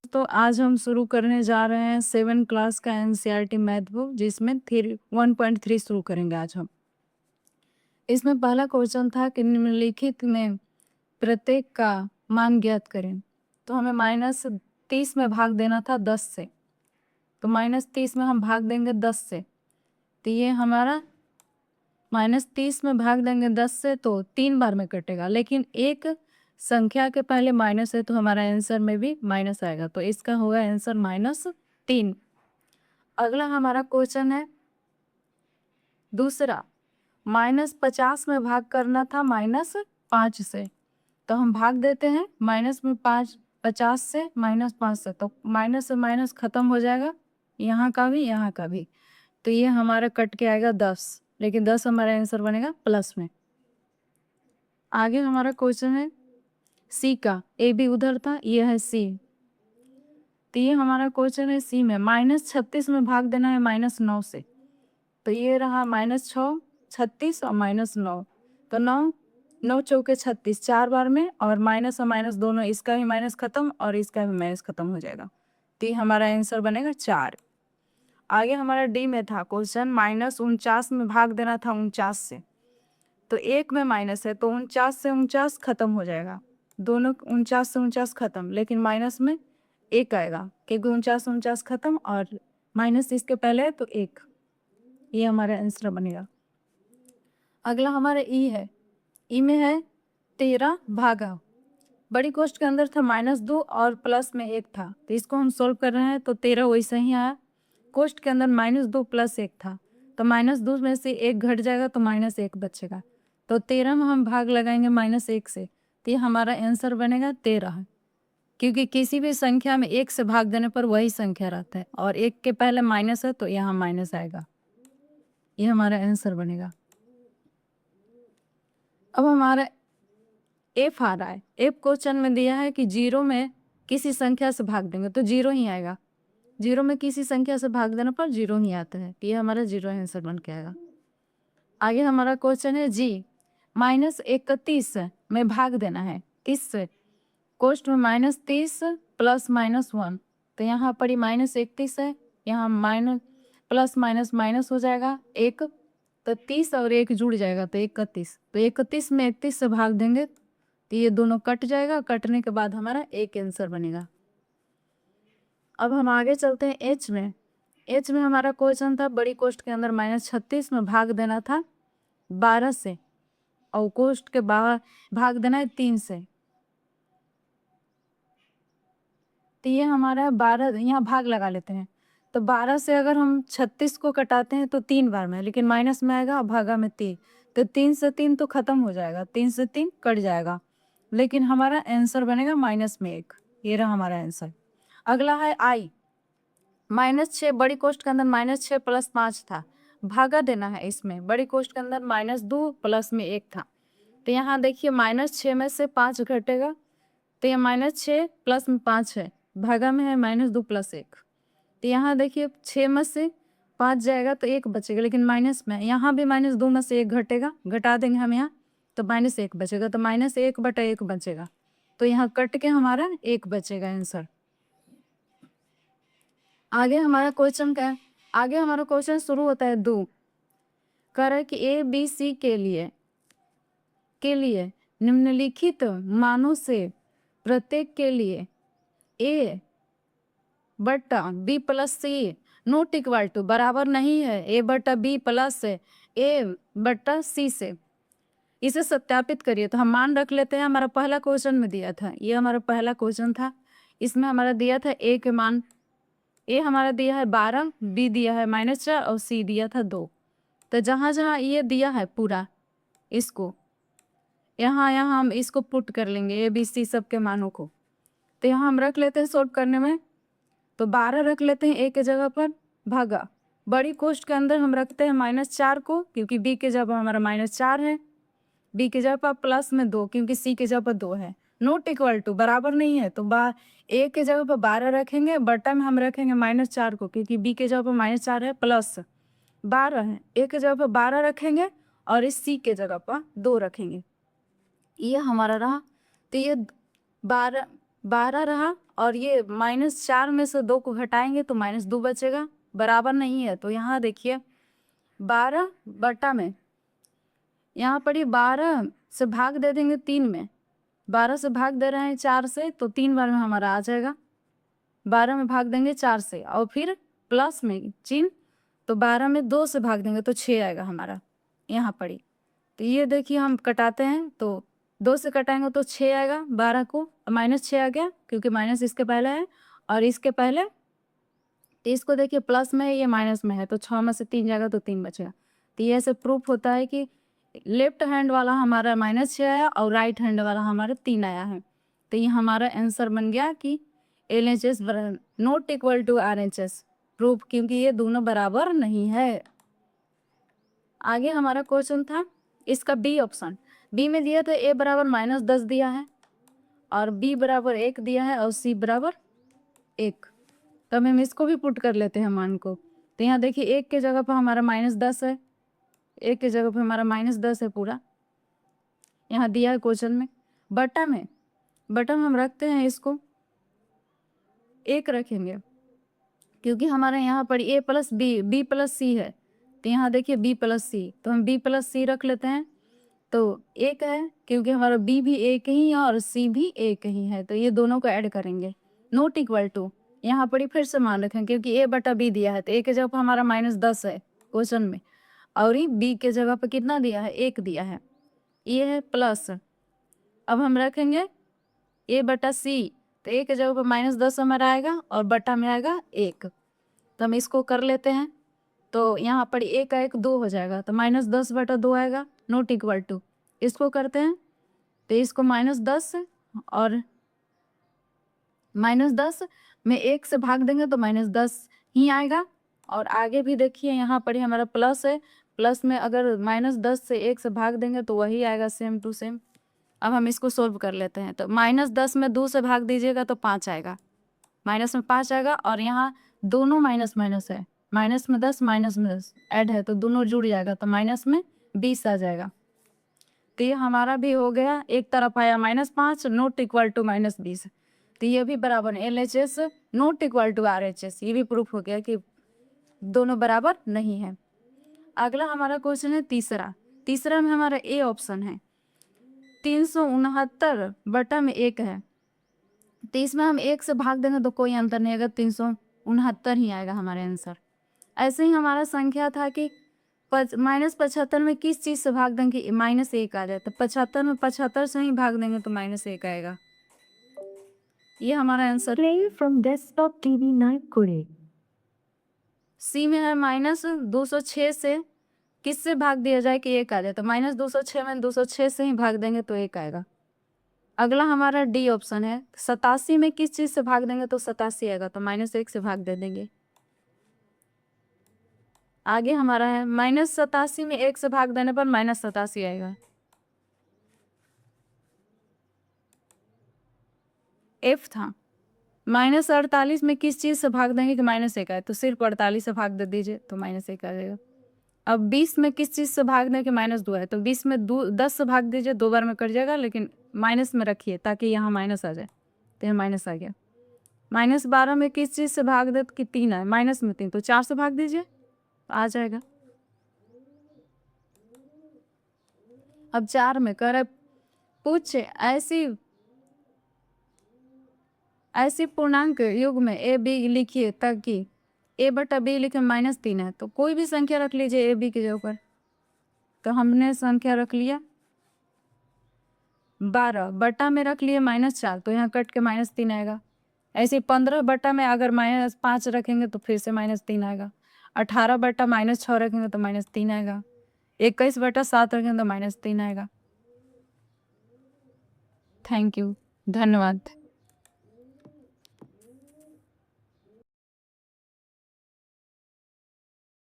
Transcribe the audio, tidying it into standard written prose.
तो आज हम शुरू करने जा रहे हैं 7 क्लास का एनसीईआरटी मैथ बुक, जिसमें 1.3 शुरू करेंगे आज हम। इसमें पहला क्वेश्चन था कि निम्नलिखित में प्रत्येक का मान ज्ञात करें। तो हमें -30 में भाग देना था 10 से, तो -30 में हम भाग देंगे 10 से, तो ये हमारा -30 में भाग देंगे 10 से तो 3 बार में कटेगा, लेकिन एक संख्या के पहले माइनस है तो हमारा आंसर में भी माइनस आएगा, तो इसका होगा आंसर -3। अगला हमारा क्वेश्चन है दूसरा, -50 में भाग करना था -5 से, तो हम भाग देते हैं -50 से -5 से, तो माइनस से माइनस खत्म हो जाएगा, यहाँ का भी यहाँ का भी, तो ये हमारा कट के आएगा 10, लेकिन 10 हमारा आंसर बनेगा प्लस में। आगे हमारा क्वेश्चन है सी का, ए बी उधर था, ये है सी, तो ये हमारा क्वेश्चन है सी में -36 में भाग देना है -9 से, तो ये रहा -6, 36 और -9, तो 9 चौके 36 4 बार में, और माइनस और माइनस दोनों, इसका भी माइनस खत्म और इसका भी माइनस खत्म हो जाएगा, तो ये हमारा आंसर बनेगा 4। आगे हमारा डी में था क्वेश्चन, -49 में भाग देना था 49 से, तो एक में माइनस है तो 49 से 49 खत्म हो जाएगा, दोनों 49 से 49 खत्म, लेकिन माइनस में एक आएगा क्योंकि 49 खत्म और माइनस इसके पहले है तो एक, ये हमारा आंसर बनेगा। अगला हमारा ई है, ई में है 13 भागा, बड़ी कोष्ट के अंदर था -2 और प्लस में 1 था, तो इसको हम सोल्व कर रहे हैं तो 13 वैसे ही आया, कोष्ट के अंदर -2 + 1 था, तो -2 में से 1 घट जाएगा तो -1 बचेगा, तो 13 में हम भाग लगाएंगे -1 से, तो ये हमारा आंसर बनेगा 13, क्योंकि किसी भी संख्या में 1 से भाग देने पर वही संख्या रहता है, और 1 के पहले माइनस है तो यहाँ माइनस आएगा, ये हमारा आंसर बनेगा। अब हमारा एफ आ रहा है, एफ क्वेश्चन में दिया है कि 0 में किसी संख्या से भाग देंगे तो 0 ही आएगा, 0 में किसी संख्या से भाग देने पर 0 ही आता है, ये हमारा 0 आंसर बन के आएगा। आगे हमारा क्वेश्चन है जी, -31 में भाग देना है 30 से, कोष्ट में -30 + -1, तो यहाँ पर ही -31 है, यहाँ माइनस प्लस माइनस माइनस हो जाएगा 1, तो 30 और 1 जुड़ जाएगा तो 31, तो 31 में 31 से भाग देंगे तो ये दोनों कट जाएगा, कटने के बाद हमारा एक आंसर बनेगा। अब हम आगे चलते हैं एच में, एच में हमारा क्वेश्चन था बड़ी कोष्ट के अंदर -36 में भाग देना था 12 से, और कोष्ट के बाहर भाग देना है 3 से, तो ये हमारा 12, यहाँ भाग लगा लेते हैं, तो 12 से अगर हम 36 को कटाते हैं तो 3 बार में, लेकिन माइनस में आएगा और भागा में 3, तो 3 से 3 तो खत्म हो जाएगा, 3 से 3 कट जाएगा, लेकिन हमारा आंसर बनेगा -1, ये रहा हमारा आंसर। अगला है आई, -6 बड़ी कोष्ट के अंदर -6 + 5 था, भागा देना है इसमें, बड़ी कोष्ट के अंदर -2 प्लस में 1 था, तो यहाँ देखिए -6 में से 5 घटेगा, तो ये -6 प्लस में 5 है, भागा में है -2 + 1, तो यहाँ देखिए 6 में से 5 जाएगा तो 1 बचेगा, लेकिन माइनस में, यहाँ भी -2 में से 1 घटेगा, घटा देंगे हम यहाँ तो -1 बचेगा, तो -1/1 बचेगा, तो यहाँ कट के हमारा 1 बचेगा आंसर। आगे हमारा क्वेश्चन क्या है, आगे हमारा क्वेश्चन शुरू होता है दो, कह रहा है कि ए बी सी के लिए निम्नलिखित मानों से प्रत्येक के लिए ए बटा B plus C not equal to बराबर नहीं है ए बटा बी प्लस ए बटा सी से, इसे सत्यापित करिए, तो हम मान रख लेते हैं, हमारा पहला क्वेश्चन में दिया था, ये हमारा पहला क्वेश्चन था, इसमें हमारा दिया था ए के मान, ए हमारा दिया है 12, बी दिया है -4 और सी दिया था 2, तो जहाँ जहाँ ये दिया है पूरा इसको यहाँ हम इसको पुट कर लेंगे ए बी सी सबके मानों को, तो यहाँ हम रख लेते हैं सॉल्व करने में, तो 12 रख लेते हैं ए के जगह पर, भागा बड़ी कोष्ट के अंदर हम रखते हैं -4 को, क्योंकि बी के जगह हमारा -4 है, बी के जगह पर प्लस में 2 क्योंकि सी के जगह पर 2 है, नॉट इक्वल टू बराबर नहीं है, तो ए के जगह पर 12 रखेंगे, बटा में हम रखेंगे -4 को, क्योंकि बी के जगह पर -4 है, प्लस 12 है, ए के जगह पर 12 रखेंगे और इस सी के जगह पर 2 रखेंगे, ये हमारा रहा, तो ये 12 रहा और ये -4 में से 2 को घटाएंगे तो -2 बचेगा, बराबर नहीं है। तो यहाँ देखिए 12 बटा में यहाँ पर ये 12 से भाग दे देंगे 3 में, 12 से भाग दे रहे हैं 4 से, तो 3 बार में हमारा आ जाएगा। 12 में भाग देंगे 4 से और फिर प्लस में चिन्ह, तो 12 में 2 से भाग देंगे तो 6 आएगा हमारा यहाँ पर ही। तो ये देखिए हम कटाते हैं तो 2 से कटाएंगे तो 6 आएगा, 12 को -6 आ गया क्योंकि माइनस इसके पहले है और इसके पहले, तो इसको देखिए प्लस में है, ये माइनस में है, तो 6 में से 3 जाएगा तो 3 बचेगा। तो ये ऐसे प्रूफ होता है कि लेफ्ट हैंड वाला हमारा -6 आया और राइट हैंड वाला हमारा 3 आया है। तो ये हमारा आंसर बन गया कि LHS not equal to RHS proof, क्योंकि ये दोनों बराबर नहीं है। आगे हमारा क्वेश्चन था इसका बी ऑप्शन। बी में दिया तो a बराबर -10 दिया है और b बराबर 1 दिया है और c बराबर 1। तो हम इसको भी पुट कर लेते हैं मान को। तो यहाँ देखिए 1 के जगह पर हमारा -10 है, 1 के जगह पर हमारा -10 है पूरा, यहाँ दिया है क्वेश्चन में। बटा में हम रखते हैं इसको 1 रखेंगे क्योंकि हमारे यहाँ पर a + b + c है। तो यहाँ देखिए b + c, तो हम b + c रख लेते हैं। तो 1 है क्योंकि हमारा b भी 1 ही है और c भी 1 ही है, तो ये दोनों को ऐड करेंगे। नॉट इक्वल टू यहाँ पर ही फिर से मान रखें क्योंकि a बटा b दिया है, तो a के जगह पर हमारा -10 है क्वेश्चन में और ये b के जगह पर कितना दिया है, 1 दिया है, ये है प्लस। अब हम रखेंगे a बटा c, तो a के जगह पर -10 हमारा आएगा और बटा में आएगा 1। तो हम इसको कर लेते हैं, तो यहाँ पर 1 का 1 2 हो जाएगा, तो -10 बटा 2 आएगा, नॉट इक्वल टू। इसको करते हैं तो इसको -10 और -10 में 1 से भाग देंगे तो -10 ही आएगा। और आगे भी देखिए यहाँ पर ही हमारा प्लस है, प्लस में अगर -10 से 1 से भाग देंगे तो वही आएगा, सेम टू सेम। अब हम इसको सोल्व कर लेते हैं, तो -10 में 2 से भाग दीजिएगा तो 5 आएगा, माइनस में 5 आएगा और यहाँ दोनों माइनस माइनस है, माइनस में 10 माइनस में 10 ऐड है तो दोनों जुड़ जाएगा, तो माइनस में 20 आ जाएगा। तो ये हमारा भी हो गया, एक तरफ आया -5 नॉट इक्वल टू -20, तो ये भी बराबर LHS not equal to RHS, ये भी प्रूफ हो गया कि दोनों बराबर नहीं है। अगला हमारा क्वेश्चन है तीसरा में हमारा ए ऑप्शन है, 369 बटा में 1 है, तो इसमें हम 1 से भाग देंगे तो कोई अंतर नहीं आएगा, 369 ही आएगा हमारे आंसर। ऐसे ही हमारा संख्या था कि -75 में किस चीज़ से भाग देंगे, -1 आ जाए, तो 75 में 75 से ही भाग देंगे तो -1 आएगा, ये हमारा answer. Play from desktop TV 9 करे। सी में है -206 से किससे भाग दिया जाए कि 1 आ जाए, तो -206 में 206 से ही भाग देंगे तो 1 आएगा। अगला हमारा डी ऑप्शन है, 87 में किस चीज़ से भाग देंगे तो 87 आएगा, तो -1 से भाग दे देंगे। आगे हमारा है -87 में 1 से भाग देने पर -87 आएगा। एफ था -48 में किस चीज़ से भाग देंगे कि -1 आए, तो सिर्फ 48 से भाग दे दीजिए तो -1 आ जाएगा। अब 20 में किस चीज़ से भाग दें कि -2 है, तो 20 में 10 से भाग दीजिए, 2 बार में कट जाएगा, लेकिन माइनस में रखिए ताकि यहाँ माइनस आ जाए, तो यहाँ माइनस आ गया। -12 में किस चीज़ से भाग दे कि 3 है, माइनस में 3, तो 4 से भाग दीजिए आ जाएगा। अब 4 में कर पूछे ऐसी पूर्णांक युग में ए बी लिखिए ताकि a बटा b लिखे -3 है, तो कोई भी संख्या रख लीजिए ए बी के जगह पर। तो हमने संख्या रख लिया 12, बटा में रख लिए -4, तो यहाँ कट के -3 आएगा। ऐसे 15 बटा में अगर -5 रखेंगे तो फिर से -3 आएगा। 18 बटा -6 रखेंगे तो -3 आएगा। 21 बटा 7 रखेंगे तो -3 आएगा। थैंक यू, धन्यवाद।